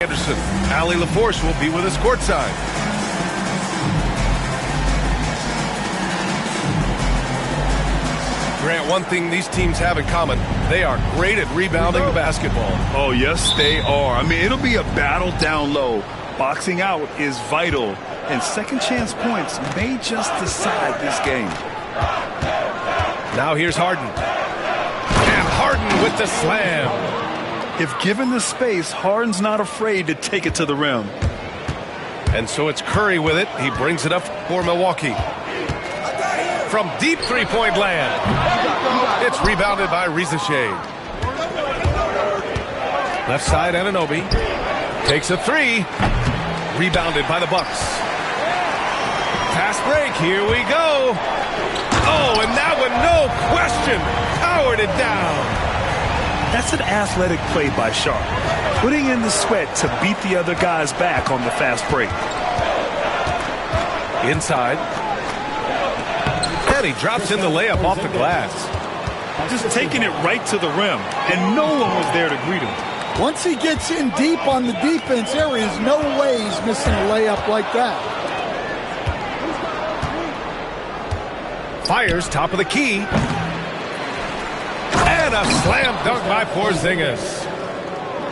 Anderson. Allie LaForce will be with us courtside. Grant, one thing these teams have in common, they are great at rebounding the basketball. Oh, yes, they are. I mean, it'll be a battle down low. Boxing out is vital, and second chance points may just decide this game. Now here's Harden. And Harden with the slam. If given the space, Harden's not afraid to take it to the rim. And so it's Curry with it. He brings it up for Milwaukee. From deep three-point land. It's rebounded by Rizachet. Left side, Anunoby. Takes a three. Rebounded by the Bucks. Fast break. Here we go. Oh, and that one, no question, powered it down. That's an athletic play by Sharp, putting in the sweat to beat the other guys back on the fast break. Inside. And he drops in the layup off the glass. Just taking it right to the rim, and no one was there to greet him. Once he gets in deep on the defense, there is no way he's missing a layup like that. Fires top of the key. And a slam dunk by Porzingis.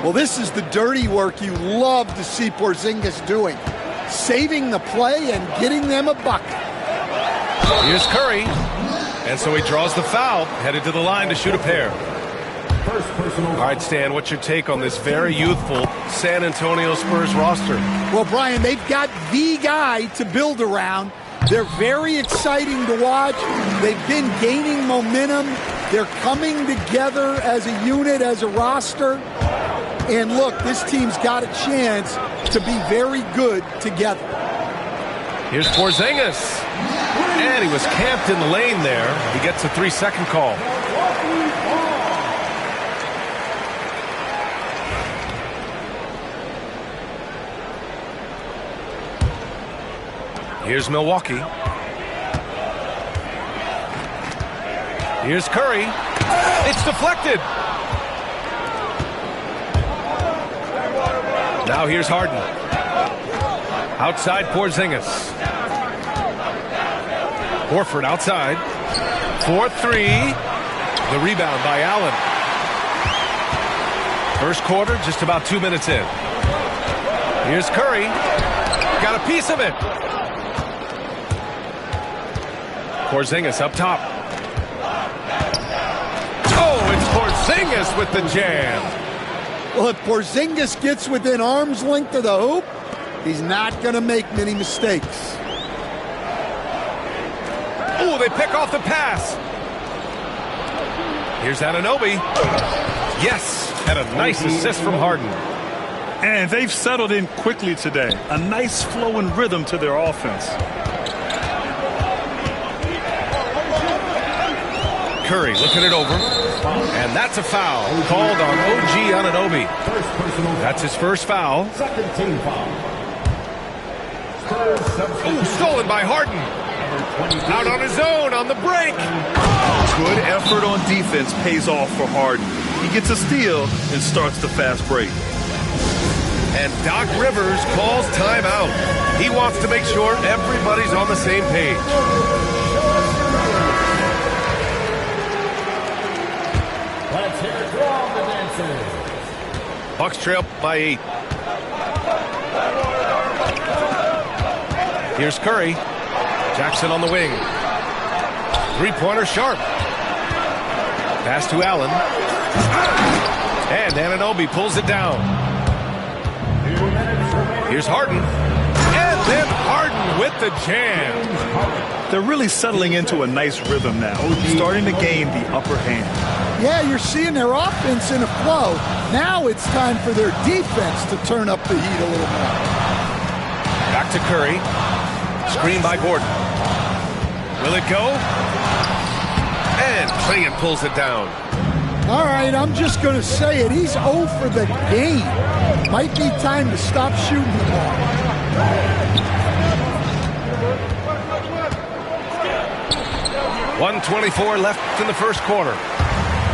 Well, this is the dirty work you love to see Porzingis doing. Saving the play and getting them a bucket. Here's Curry. And so he draws the foul, headed to the line to shoot a pair. All right, Stan, what's your take on this very youthful San Antonio Spurs roster? Well, Brian, they've got the guy to build around. They're very exciting to watch. They've been gaining momentum. They're coming together as a unit, as a roster. And look, this team's got a chance to be very good together. Here's Porzingis. And he was camped in the lane there. He gets a 3-second call. Here's Milwaukee. Here's Curry. It's deflected. Now here's Harden. Outside Porzingis. Horford outside. 4-3. The rebound by Allen. First quarter, just about 2 minutes in. Here's Curry. Got a piece of it. Porzingis up top. Oh, it's Porzingis with the jam. Well, if Porzingis gets within arm's length of the hoop, he's not going to make many mistakes. Oh, they pick off the pass. Here's Anunoby. Yes, and a nice assist from Harden. And they've settled in quickly today. A nice flow and rhythm to their offense. Curry looking it over. And that's a foul called on OG Anunoby. That's his first foul. Second team foul. Ooh, stolen by Harden. Out on his own on the break. Good effort on defense pays off for Harden. He gets a steal and starts the fast break. And Doc Rivers calls timeout. He wants to make sure everybody's on the same page. Let's hear it from the dancers. Bucks trail by 8. Here's Curry. Jackson on the wing. Three-pointer Sharp. Pass to Allen. And Anunoby pulls it down. Here's Harden. And then Harden with the jam. They're really settling into a nice rhythm now, starting to gain the upper hand. Yeah, you're seeing their offense in a flow. Now it's time for their defense to turn up the heat a little more. Back to Curry. Screen by Gordon. Will it go? And Clingan pulls it down. All right, I'm just going to say it. He's 0 for the game. Might be time to stop shooting the ball. .124 left in the first quarter.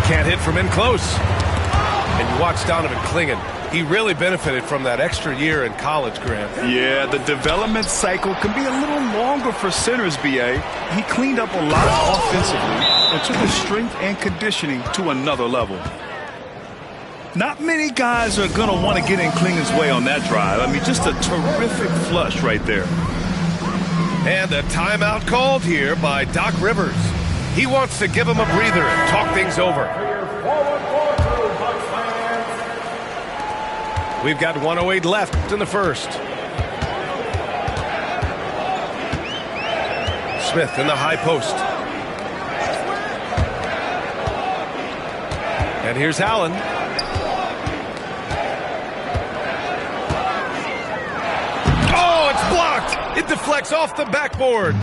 Can't hit from in close. And you watch Donovan Clingan. He really benefited from that extra year in college, Grant. Yeah, the development cycle can be a little longer for centers, B.A. He cleaned up a lot offensively and took his strength and conditioning to another level. Not many guys are going to want to get in Klingen's way on that drive. I mean, just a terrific flush right there. And a timeout called here by Doc Rivers. He wants to give him a breather and talk things over. We've got 1:08 left in the first. Smith in the high post. And here's Allen. Oh, it's blocked. It deflects off the backboard.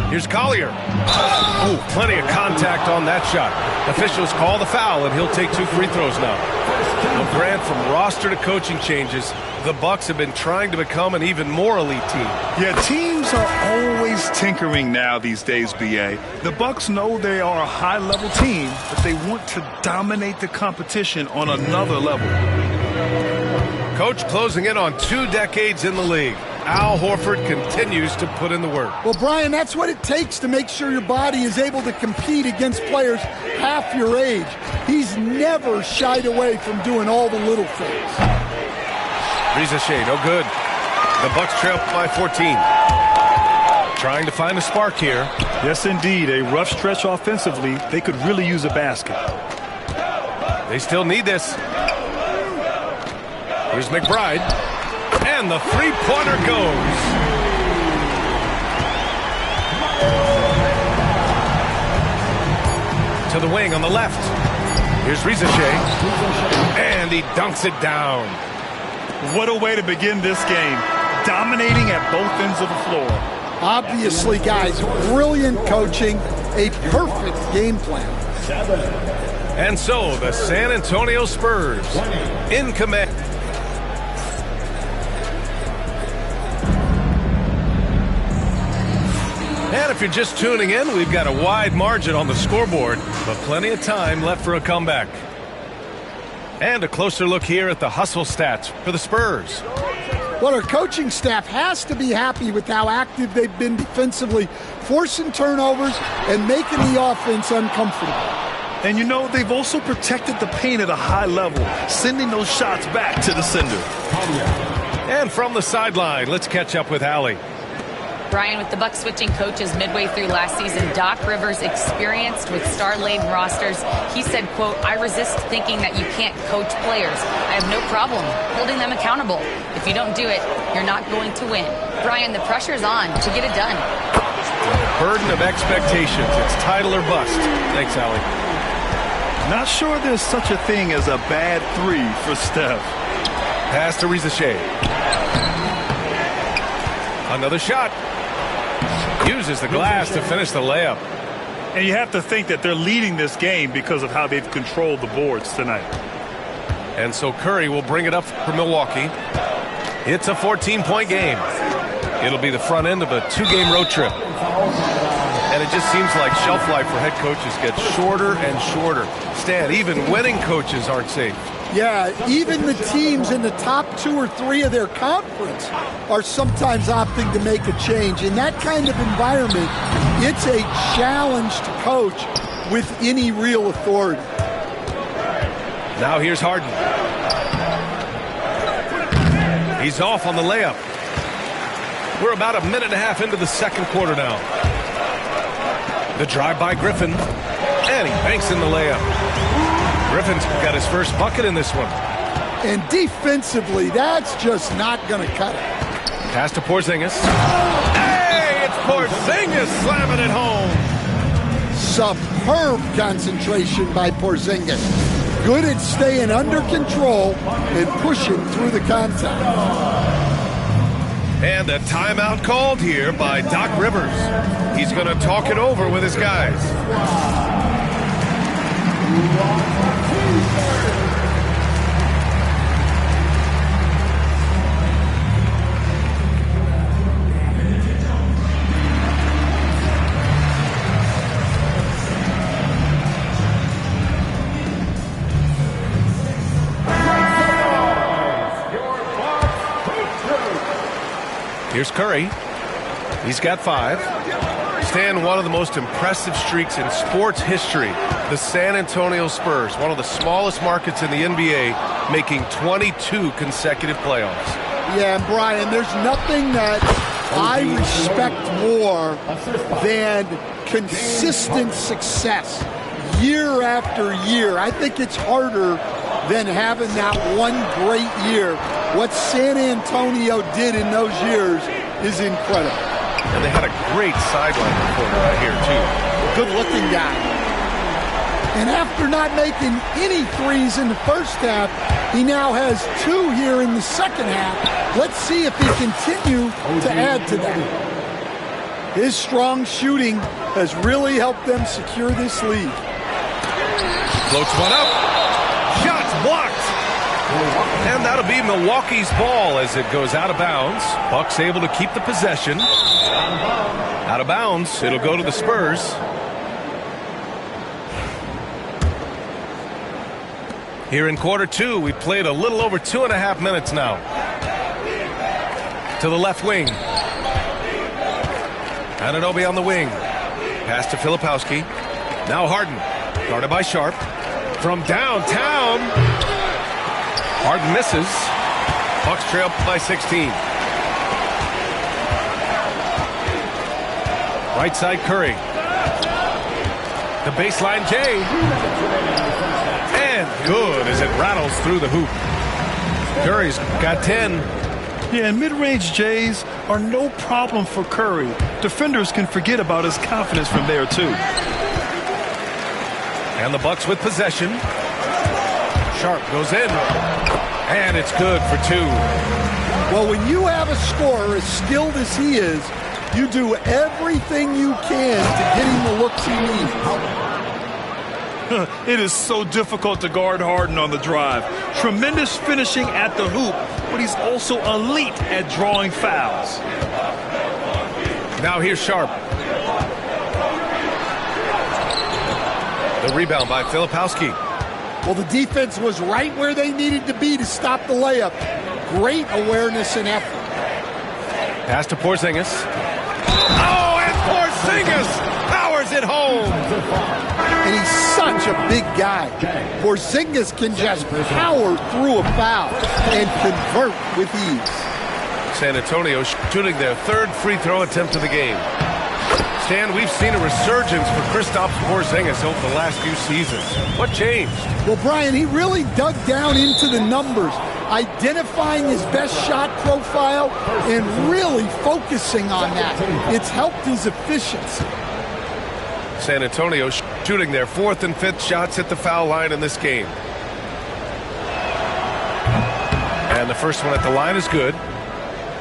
Here's Collier. Oh, plenty of contact on that shot. Officials call the foul, and he'll take 2 free throws now. Well, Grant, from roster to coaching changes, the Bucks have been trying to become an even more elite team. Yeah, teams are always tinkering now these days, B.A. The Bucks know they are a high-level team, but they want to dominate the competition on another level. Coach closing in on 2 decades in the league. Al Horford continues to put in the work. Well, Brian, that's what it takes to make sure your body is able to compete against players half your age. He's never shied away from doing all the little things. Rizachet, no good. The Bucks trail by 14. Trying to find a spark here. Yes, indeed. A rough stretch offensively. They could really use a basket. They still need this. Here's McBride. And the three-pointer goes. To the wing on the left. Here's Rizachet. And he dunks it down. What a way to begin this game. Dominating at both ends of the floor. Obviously, guys, brilliant coaching, a perfect game plan. And so the San Antonio Spurs in command. And if you're just tuning in, we've got a wide margin on the scoreboard, but plenty of time left for a comeback. And a closer look here at the hustle stats for the Spurs. Well, our coaching staff has to be happy with how active they've been defensively, forcing turnovers and making the offense uncomfortable. And you know, they've also protected the paint at a high level, sending those shots back to the sender. And from the sideline, let's catch up with Allie. Brian, with the Bucks switching coaches midway through last season, Doc Rivers, experienced with star-laden rosters, he said, quote, "I resist thinking that you can't coach players. I have no problem holding them accountable. If you don't do it, you're not going to win." Brian, the pressure's on to get it done. Burden of expectations. It's title or bust. Thanks, Allie. Not sure there's such a thing as a bad 3 for Steph. Pass to Rizachet. Another shot. Uses the glass to finish the layup. And you have to think that they're leading this game because of how they've controlled the boards tonight. And so Curry will bring it up for Milwaukee. It's a 14-point game. It'll be the front end of a 2-game road trip. And it just seems like shelf life for head coaches gets shorter and shorter. Stan, even winning coaches aren't safe. Yeah, even the teams in the top 2 or 3 of their conference are sometimes opting to make a change. In that kind of environment, it's a challenge to coach with any real authority. Now here's Harden. He's off on the layup. We're about a minute and a half into the second quarter now. The drive by Griffin. And he banks in the layup. Griffin's got his first bucket in this one. And defensively, that's just not going to cut it. Pass to Porzingis. Hey, it's Porzingis slamming it home. Superb concentration by Porzingis. Good at staying under control and pushing through the contact. And a timeout called here by Doc Rivers. He's going to talk it over with his guys. Here's Curry. He's got 5. Stan, one of the most impressive streaks in sports history. The San Antonio Spurs, one of the smallest markets in the NBA, making 22 consecutive playoffs. Yeah, and Brian, there's nothing that I respect more than consistent success year after year. I think it's harder than having that one great year. What San Antonio did in those years is incredible. And they had a great sideline reporter right here, too. Good-looking guy. And after not making any threes in the first half, he now has 2 here in the second half. Let's see if he continue to add to that. His strong shooting has really helped them secure this lead. Floats one up. Shots blocked. And that'll be Milwaukee's ball as it goes out of bounds. Bucks able to keep the possession. Out of bounds. It'll go to the Spurs. Here in quarter 2, we played a little over 2.5 minutes now. To the left wing. Anunoby on the wing. Pass to Filipowski. Now Harden. Guarded by Sharp. From downtown. Harden misses. Bucks trail by 16. Right side Curry. The baseline Jay. And good as it rattles through the hoop. Curry's got 10. Yeah, and mid-range Jays are no problem for Curry. Defenders can forget about his confidence from there, too. And the Bucks with possession. Sharp goes in. And it's good for 2. Well, when you have a scorer as skilled as he is, you do everything you can to get him the looks he needs. It is so difficult to guard Harden on the drive. Tremendous finishing at the hoop, but he's also elite at drawing fouls. Now here's Sharp. The rebound by Filipowski. Well, the defense was right where they needed to be to stop the layup. Great awareness and effort. Pass to Porzingis. Oh, and Porzingis powers it home. And he's such a big guy. Porzingis can just power through a foul and convert with ease. San Antonio shooting their 3rd free throw attempt of the game. Stan, we've seen a resurgence for Kristaps Porzingis over the last few seasons. What changed? Well, Brian, he really dug down into the numbers, identifying his best shot profile and really focusing on that. It's helped his efficiency. San Antonio shooting their 4th and 5th shots at the foul line in this game. And the first one at the line is good.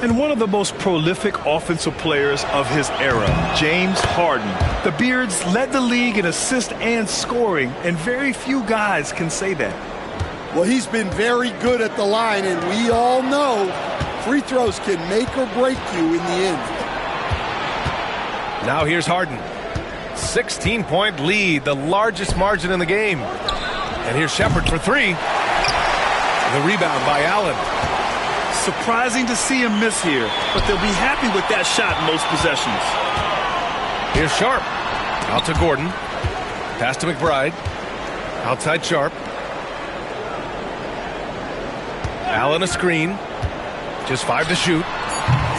And one of the most prolific offensive players of his era, James Harden. The Beards led the league in assists and scoring, and very few guys can say that. Well, he's been very good at the line, and we all know free throws can make or break you in the end. Now here's Harden. 16-point lead, the largest margin in the game. And here's Shepherd for 3. The rebound by Allen. Surprising to see him miss here, but they'll be happy with that shot in most possessions. Here's Sharp. Out to Gordon. Pass to McBride. Outside Sharp. Allen a screen. Just 5 to shoot.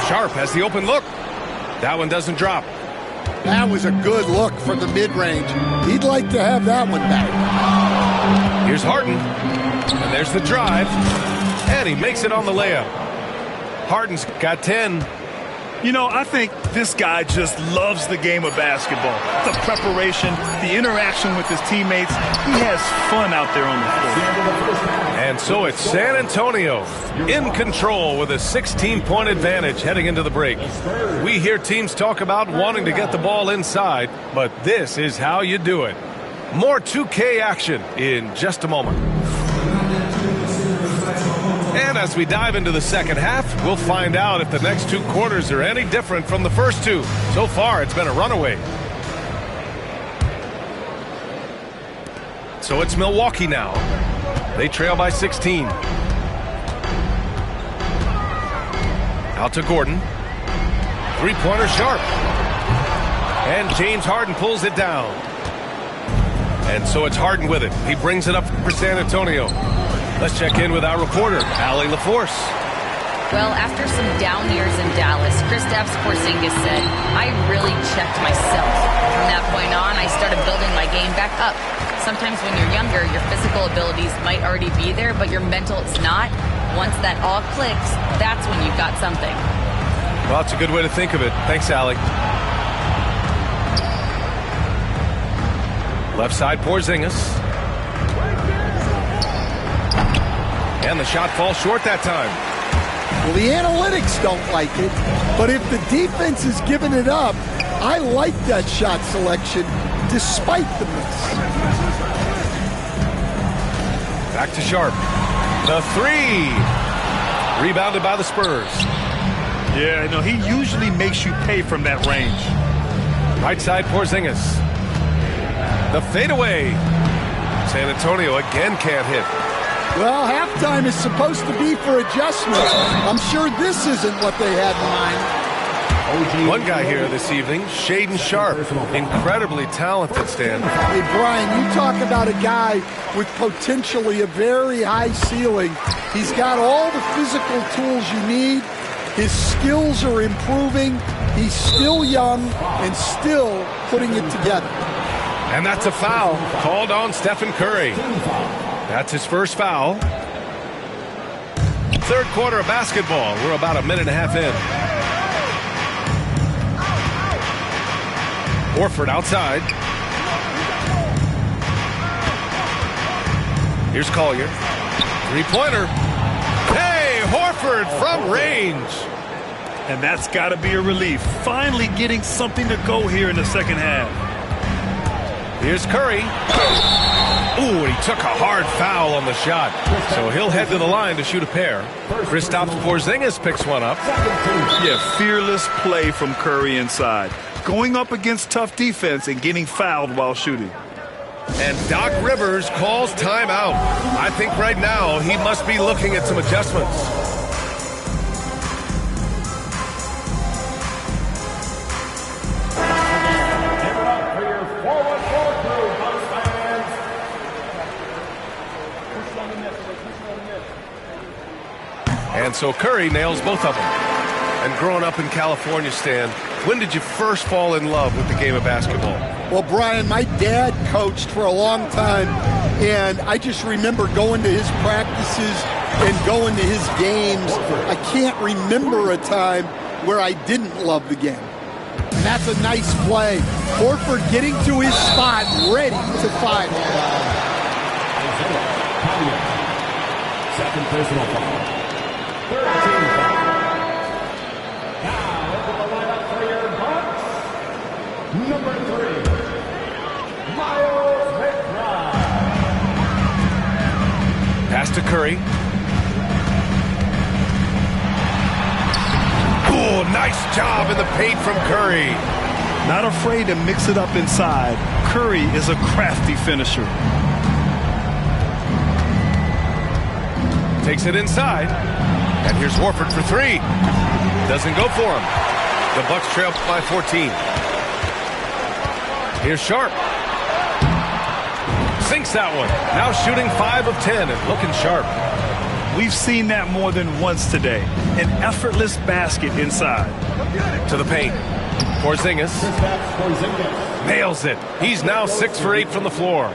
Sharp has the open look. That one doesn't drop. That was a good look from the mid-range. He'd like to have that one back. Here's Harden. And there's the drive. And he makes it on the layup. Harden's got 10. You know, I think this guy just loves the game of basketball. The preparation, the interaction with his teammates. He has fun out there on the floor. And so it's San Antonio in control with a 16-point advantage heading into the break. We hear teams talk about wanting to get the ball inside, but this is how you do it. More 2K action in just a moment. And as we dive into the second half, we'll find out if the next 2 quarters are any different from the first 2. So far, it's been a runaway. So it's Milwaukee now. They trail by 16. Out to Gordon. Three-pointer Sharp. And James Harden pulls it down. And so it's Harden with it. He brings it up for San Antonio. Let's check in with our reporter, Allie LaForce. Well, after some down years in Dallas, Kristaps Porzingis said, I really checked myself. From that point on, I started building my game back up. Sometimes when you're younger, your physical abilities might already be there, but your mental is not. Once that all clicks, that's when you've got something. Well, that's a good way to think of it. Thanks, Allie. Left side, Porzingis. And the shot falls short that time. Well, the analytics don't like it, but if the defense is giving it up, I like that shot selection despite the miss. Back to Sharp. The three. Rebounded by the Spurs. Yeah, no, he usually makes you pay from that range. Right side, Porzingis. The fadeaway. San Antonio again can't hit. Well, halftime is supposed to be for adjustments. I'm sure this isn't what they had in mind. One guy here this evening, Shaedon Sharp. Incredibly talented, Stan. Hey, Brian, you talk about a guy with potentially a very high ceiling. He's got all the physical tools you need. His skills are improving. He's still young and still putting it together. And that's a foul called on Stephen Curry. That's his first foul. Third quarter of basketball. We're about a minute and a half in. Horford outside. Here's Collier. Three-pointer. Hey, Horford from range. And that's got to be a relief. Finally getting something to go here in the second half. Here's Curry. Ooh, he took a hard foul on the shot. So he'll head to the line to shoot a pair. Kristaps Porzingis picks one up. Yeah, fearless play from Curry inside. Going up against tough defense and getting fouled while shooting. And Doc Rivers calls timeout. I think right now he must be looking at some adjustments. And so Curry nails both of them. And growing up in California, Stan, when did you first fall in love with the game of basketball? Well, Brian, my dad coached for a long time, and I just remember going to his practices and going to his games. I can't remember a time where I didn't love the game. And that's a nice play. Horford getting to his spot, ready to fire. Second personal foul. 13 foul. Now into the lineup for your Bucks. Number 3, Miles McBride. Pass to Curry. Oh, nice job in the paint from Curry. Not afraid to mix it up inside. Curry is a crafty finisher. Takes it inside. And here's Horford for three. Doesn't go for him. The Bucks trail by 14. Here's Sharp. Sinks that one. Now shooting 5 of 10 and looking sharp. We've seen that more than once today. An effortless basket inside. To the paint. Porzingis nails it. He's now 6 for 8 from the floor.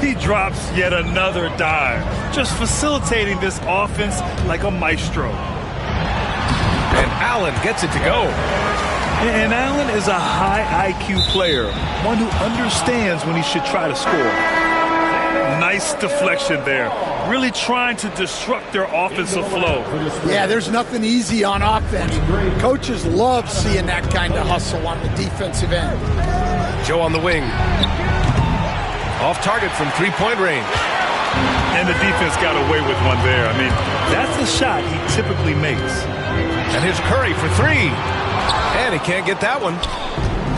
He drops yet another dime, just facilitating this offense like a maestro. And Allen gets it to go. And Allen is a high IQ player, one who understands when he should try to score. Nice deflection there, really trying to disrupt their offensive flow. Yeah, there's nothing easy on offense. Coaches love seeing that kind of hustle on the defensive end. Joe on the wing. Off target from three-point range. And the defense got away with one there. I mean, that's a shot he typically makes. And here's Curry for three. And he can't get that one.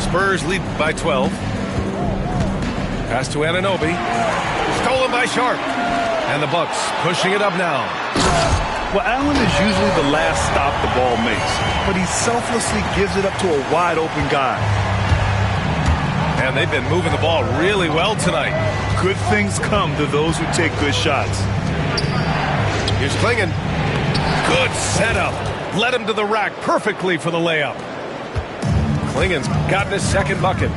Spurs lead by 12. Pass to Anunoby. Stolen by Sharp. And the Bucks pushing it up now. Well, Allen is usually the last stop the ball makes, but he selflessly gives it up to a wide-open guy. And they've been moving the ball really well tonight. Good things come to those who take good shots. Here's Klingon. Good setup. Led him to the rack perfectly for the layup. Klingon's gotten his second bucket.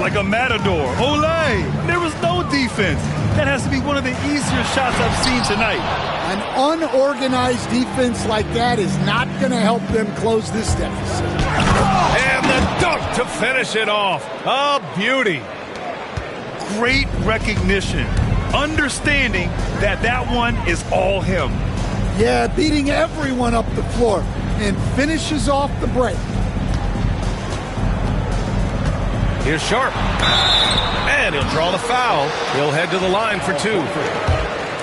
Like a matador. Olé! There was no defense. That has to be one of the easier shots I've seen tonight. An unorganized defense like that is not going to help them close this deficit. And the dunk to finish it off. A beauty. Great recognition. Understanding that that one is all him. Yeah, beating everyone up the floor and finishes off the break. Here's Sharp. And he'll draw the foul. He'll head to the line for two.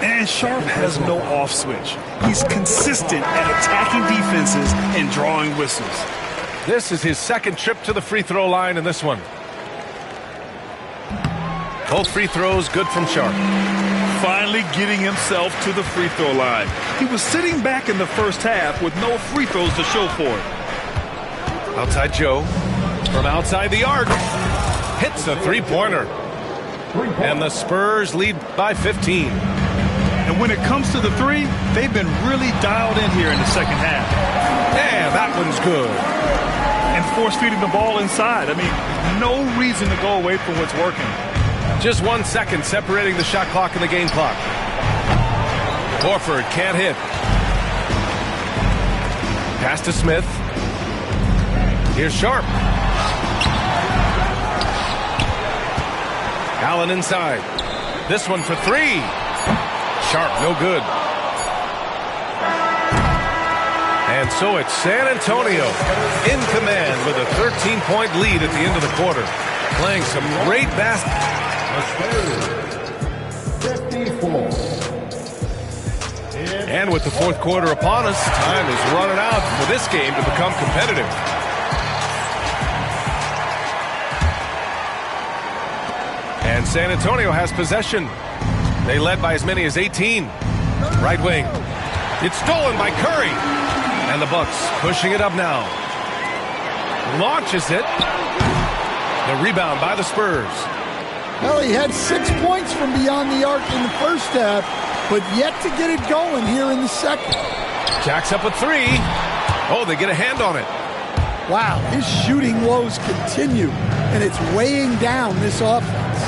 And Sharp has no off switch. He's consistent at attacking defenses and drawing whistles. This is his second trip to the free throw line in this one. Both free throws good from Sharp. Finally getting himself to the free throw line. He was sitting back in the first half with no free throws to show for it. Outside Joe. From outside the arc. Hits a three-pointer. And the Spurs lead by 15. And when it comes to the three, they've been really dialed in here in the second half. And that one's good. And force-feeding the ball inside. I mean, no reason to go away from what's working. Just 1 second separating the shot clock and the game clock. Horford can't hit. Pass to Smith. Here's Sharp. Allen inside. This one for three. Sharp, no good. And so it's San Antonio in command with a 13-point lead at the end of the quarter. Playing some great basketball. 54. And with the fourth quarter upon us, time is running out for this game to become competitive. And San Antonio has possession. They led by as many as 18. Right wing. It's stolen by Curry. And the Bucks pushing it up now. Launches it. The rebound by the Spurs. Well, he had 6 points from beyond the arc in the first half, but yet to get it going here in the second. Jacks up a three. Oh, they get a hand on it. Wow, his shooting woes continue, and it's weighing down this offense.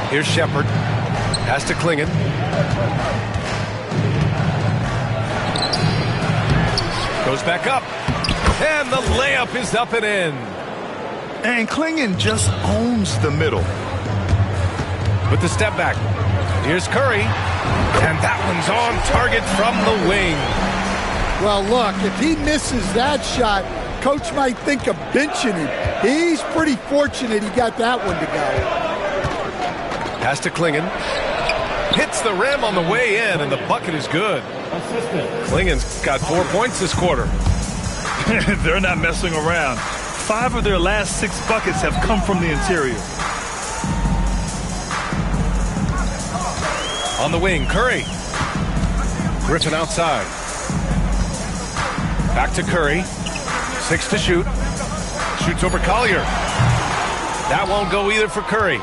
Here's Shepard. Pass to Klingon. Goes back up. And the layup is up and in. And Klingon just owns the middle. With the step back. Here's Curry. And that one's on target from the wing. Well, look, if he misses that shot, coach might think of benching him. He's pretty fortunate he got that one to go. Pass to Klingon. Hits the rim on the way in, and the bucket is good. Klingon's got 4 points this quarter. They're not messing around. 5 of their last 6 buckets have come from the interior. On the wing, Curry. Griffin outside. Back to Curry. 6 to shoot. Shoots over Collier. That won't go either for Curry.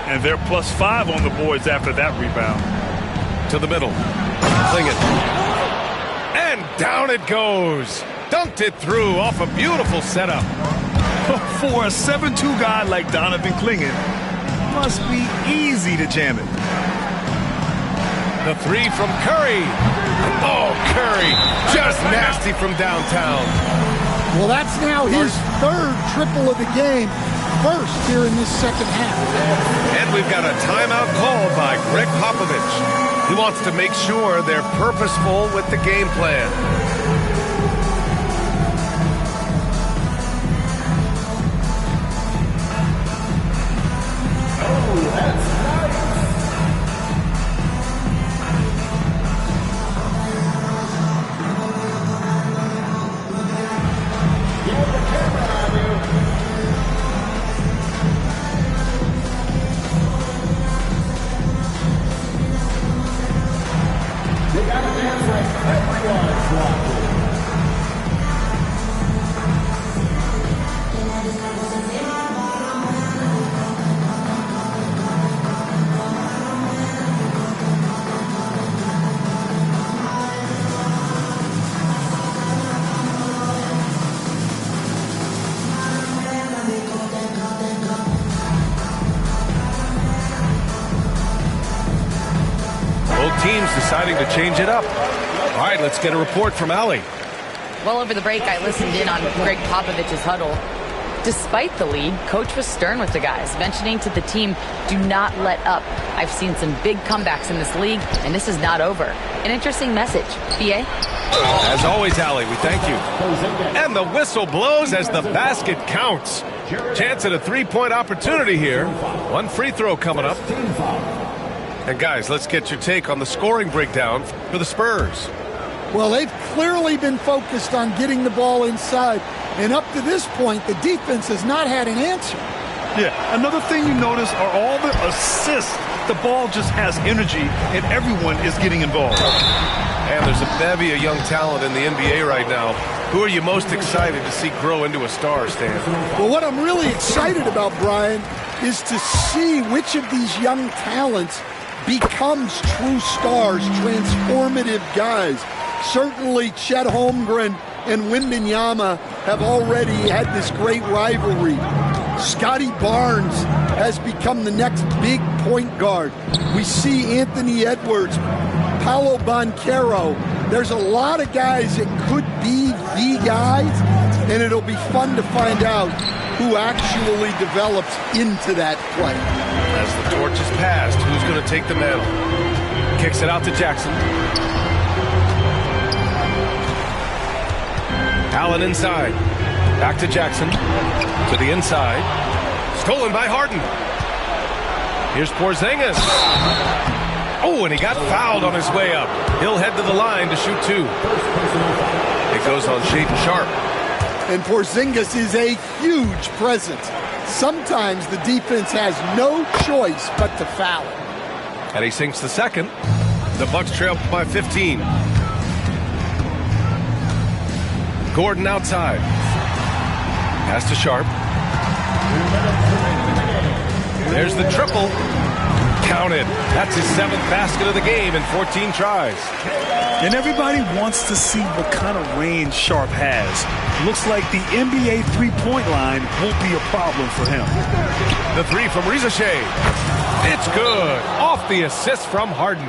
And they're +5 on the boards after that rebound. To the middle. Klingon. And down it goes. Dunked it through off a beautiful setup. For a 7'2 guy like Donovan Klingon, must be easy to jam it. The three from Curry. Oh, Curry. Just nasty from downtown. Well, that's now his third triple of the game. First here in this second half. And we've got a timeout called by Greg Popovich. He wants to make sure they're purposeful with the game plan. Oh, that's nice. Get the camera on you. teams deciding to change it up. All right, let's get a report from Allie. Well, over the break, I listened in on Greg Popovich's huddle. Despite the lead, coach was stern with the guys, mentioning to the team, do not let up. I've seen some big comebacks in this league, and this is not over. An interesting message. B.A.? As always, Allie, we thank you. And the whistle blows as the basket counts. Chance at a three-point opportunity here. One free throw coming up. And guys, let's get your take on the scoring breakdown for the Spurs. Well, they've clearly been focused on getting the ball inside. And up to this point, the defense has not had an answer. Yeah, another thing you notice are all the assists. The ball just has energy, and everyone is getting involved. And there's a bevy of young talent in the NBA right now. Who are you most excited to see grow into a star, Stan? Well, what I'm really excited about, Brian, is to see which of these young talents becomes true stars, transformative guys. Certainly, Chet Holmgren and Wembanyama have already had this great rivalry. Scotty Barnes has become the next big point guard. We see Anthony Edwards, Paolo Banchero. There's a lot of guys that could be the guys, and it'll be fun to find out who actually develops into that play. As the torch is passed, who's going to take the mantle? Kicks it out to Jackson. Allen inside. Back to Jackson. To the inside. Stolen by Harden. Here's Porzingis. Oh, and he got fouled on his way up. He'll head to the line to shoot two. It goes on Shaedon Sharpe. And Porzingis is a huge presence. Sometimes the defense has no choice but to foul. And he sinks the second. The Bucks trail by 15. Gordon outside. Pass to Sharpe. There's the triple. Counted. That's his 7th basket of the game in 14 tries. And everybody wants to see what kind of range Sharpe has. Looks like the NBA three-point line won't be a problem for him. The three from Rizashea. It's good. Off the assist from Harden.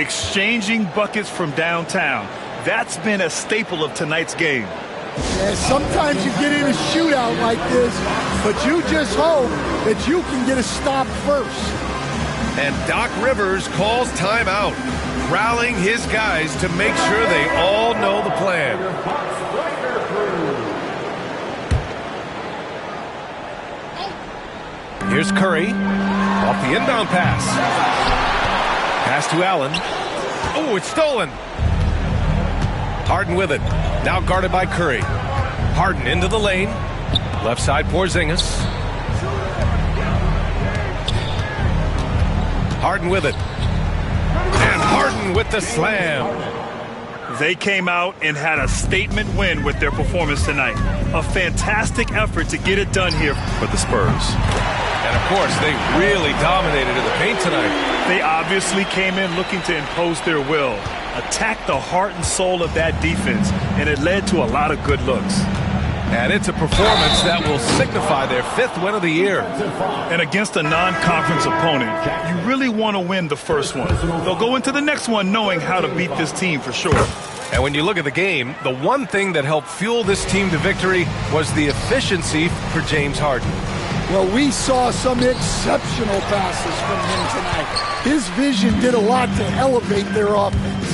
Exchanging buckets from downtown. That's been a staple of tonight's game. Yeah, sometimes you get in a shootout like this, but you just hope that you can get a stop first. And Doc Rivers calls timeout, rallying his guys to make sure they all know the plan. Here's Curry, off the inbound pass. Pass to Allen. Oh, it's stolen. Harden with it. Now guarded by Curry. Harden into the lane. Left side Porzingis. Harden with it. And Harden with the slam. They came out and had a statement win with their performance tonight. A fantastic effort to get it done here for the Spurs. And, of course, they really dominated in the paint tonight. They obviously came in looking to impose their will, attack the heart and soul of that defense, and it led to a lot of good looks. And it's a performance that will signify their 5th win of the year. And against a non-conference opponent, you really want to win the first one. They'll go into the next one knowing how to beat this team for sure. And when you look at the game, the one thing that helped fuel this team to victory was the efficiency for James Harden. Well, we saw some exceptional passes from him tonight. His vision did a lot to elevate their offense.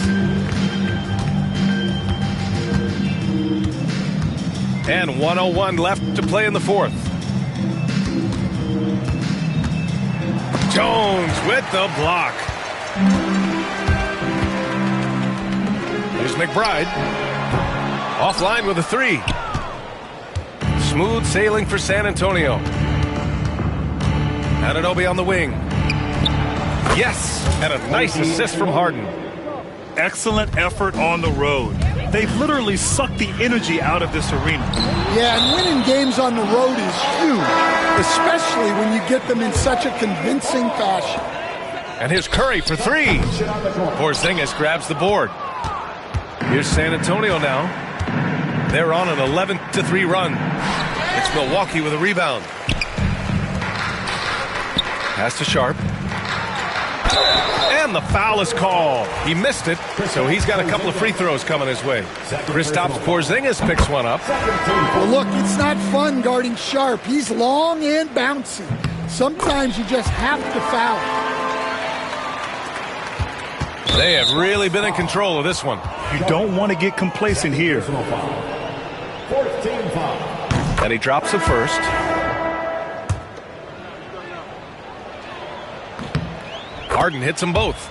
And 1:01 left to play in the 4th. Jones with the block. Here's McBride. Offline with a 3. Smooth sailing for San Antonio. Anunoby on the wing. Yes, and a nice assist from Harden. Excellent effort on the road. They've literally sucked the energy out of this arena. Yeah, and winning games on the road is huge, especially when you get them in such a convincing fashion. And here's Curry for 3. Porzingis grabs the board. Here's San Antonio now. They're on an 11-3 run. It's Milwaukee with a rebound. Pass to Sharpe. And the foul is called. He missed it, so he's got a couple of free throws coming his way. Kristaps Porzingis picks one up. Well, look, it's not fun guarding Sharp. He's long and bouncy. Sometimes you just have to foul. They have really been in control of this one. You don't want to get complacent here. 14 foul. And he drops it first. Harden hits them both.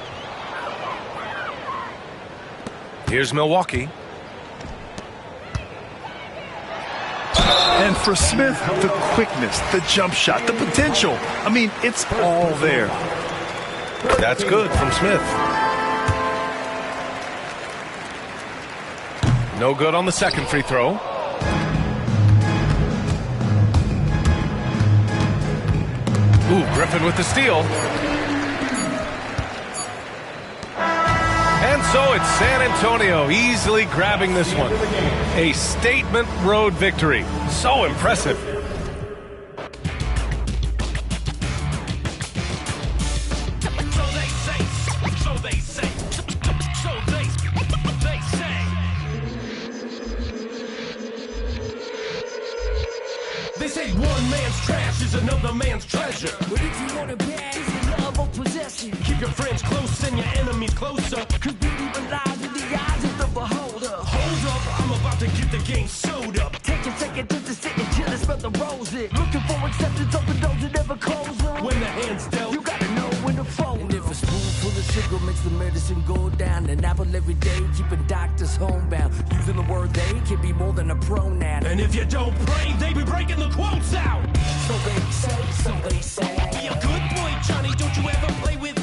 Here's Milwaukee. And for Smith, the quickness, the jump shot, the potential. I mean, it's all there. That's good from Smith. No good on the second free throw. Ooh, Griffin with the steal. And so it's San Antonio easily grabbing this one. A statement road victory. So impressive. They say one man's trash is another man's treasure. But if you want it bad, it's the love of possession. Keep your friends close and your enemies closer. Cause beauty lies in the eyes of the beholder. Hold up, I'm about to get the game sewed up. Take a second just to sit and chill and smell the roses. Looking for acceptance, open doors that never close them. When the hand's dealt, You gotta know when to fold. And if a spoonful of sugar makes the medicine go down, an apple every day, keeping doctors homebound. Using the word they can be more than a pronoun. and if you don't pray, they be breaking the quotes out. So they say, so they say. Be a good boy, Johnny, don't you ever play with